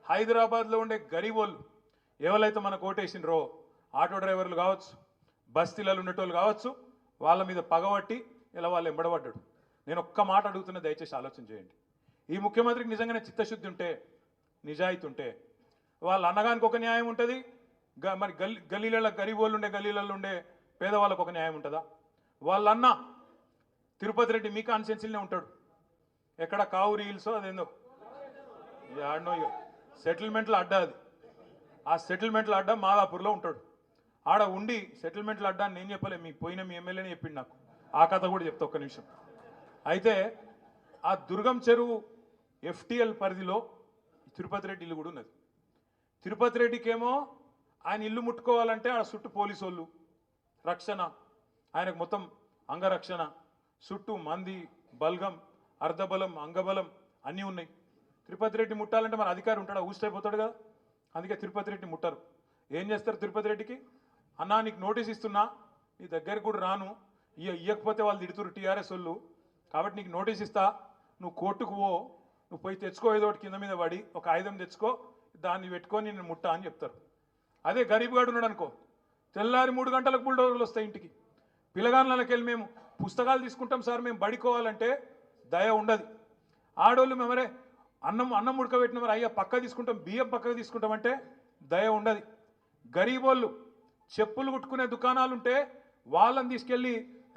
హైదరాబాద్లో ఉండే గరీబోళ్ళు ఎవరైతే మనకు ఓటేసినరో ఆటో డ్రైవర్లు కావచ్చు, బస్తీలలో ఉండేటోళ్ళు కావచ్చు, వాళ్ళ మీద పగబట్టి ఇలా వాళ్ళు ఎంబడబడ్డాడు. నేను ఒక్క మాట అడుగుతున్నా, దయచేసి ఆలోచన చేయండి. ఈ ముఖ్యమంత్రికి నిజంగానే చిత్తశుద్ధి ఉంటే, నిజాయితీ ఉంటే, వాళ్ళ అన్నగానికి ఒక న్యాయం ఉంటుంది, మరి గల్లీలలో గరీబోళ్ళు ఉండే గల్లీలలో ఉండే పేదవాళ్ళకు ఒక న్యాయం ఉంటుందా? వాళ్ళన్న తిరుపతి రెడ్డి మీ కాన్స్టిట్యున్సీలోనే ఉంటాడు. ఎక్కడ కావురి హిల్సో అదేందో ఆడనో సెటిల్మెంట్లో అడ్డా, అది ఆ సెటిల్మెంట్లో అడ్డా మాదాపూర్లో ఉంటాడు. ఆడ ఉండి సెటిల్మెంట్లో అడ్డా నేను చెప్పలే, మీ పోయిన మీ ఎమ్మెల్యేనే చెప్పిండు నాకు. ఆ కథ కూడా చెప్తా ఒక్క నిమిషం. అయితే ఆ దుర్గం చెరువు ఎఫ్టీఎల్ పరిధిలో తిరుపతి రెడ్డి ఇల్లు కూడా ఉన్నది. తిరుపతి రెడ్డికేమో ఆయన ఇల్లు ముట్టుకోవాలంటే ఆడ చుట్టూ పోలీసు వాళ్ళు రక్షణ, ఆయనకు మొత్తం అంగరక్షణ, చుట్టూ మంది, బల్గం, అర్ధబలం, అంగబలం అన్నీ ఉన్నాయి. తిరుపతి రెడ్డి ముట్టాలంటే మన అధికారి ఉంటాడా? ఊసిపోతాడు కదా. అందుకే తిరుపతి రెడ్డి ముట్టరు. ఏం చేస్తారు తిరుపతి రెడ్డికి? అన్నా నీకు నోటీస్ ఇస్తున్నా, నీ దగ్గరికి కూడా రాను, ఇవ్వకపోతే వాళ్ళు తిడుతురు టీఆర్ఎస్ వాళ్ళు, కాబట్టి నీకు నోటీస్ ఇస్తా, నువ్వు కోర్టుకు పో, నువ్వు పోయి తెచ్చుకో, ఏదో ఒకటి కింద మీద పడి ఒక ఆయుధం తెచ్చుకో, దాన్ని పెట్టుకొని నేను ముట్టా అని చెప్తారు. అదే గరీబ్ గాడు ఉన్నాడు అనుకో, తెల్లారి 3 గంటలకు బుల్డోజర్లు వస్తాయి ఇంటికి. పిల్లగాళ్ళకి వెళ్ళి మేము పుస్తకాలు తీసుకుంటాం సార్, మేము బడికోవాలంటే దయ ఉండదు. ఆడోళ్ళు మేమరే అన్నం ఉడకబెట్టిన మరి అయ్యా పక్క తీసుకుంటాం, బియ్యం పక్కకు తీసుకుంటామంటే దయ ఉండదు. గరీబోళ్ళు చెప్పులు కుట్టుకునే దుకాణాలు ఉంటే వాళ్ళని తీసుకెళ్ళి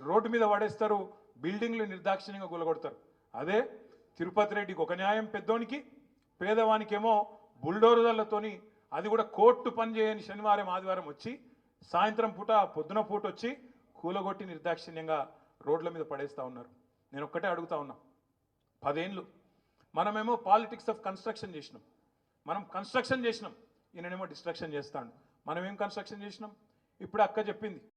రోడ్డు మీద పడేస్తారు, బిల్డింగ్లు నిర్దాక్షిణ్యంగా కూలగొడతారు. అదే తిరుపతి రెడ్డికి ఒక న్యాయం పెద్దోనికి, పేదవానికేమో బుల్డోజర్లతోని, అది కూడా కోర్టు పని చేయని శనివారం ఆదివారం వచ్చి సాయంత్రం పూట పొద్దున పూట వచ్చి కూలగొట్టి నిర్దాక్షిణ్యంగా రోడ్ల మీద పడేస్తూ ఉన్నారు. నేను ఒక్కటే అడుగుతా ఉన్నా, 10 ఏళ్ళు మనమేమో పాలిటిక్స్ ఆఫ్ కన్స్ట్రక్షన్ చేసినాం, మనం కన్స్ట్రక్షన్ చేసినాం, ఈయననేమో డిస్ట్రక్షన్ చేస్తాడు. మనం ఏం కన్స్ట్రక్షన్ చేసినాం? ఇప్పుడు అక్క చెప్పింది,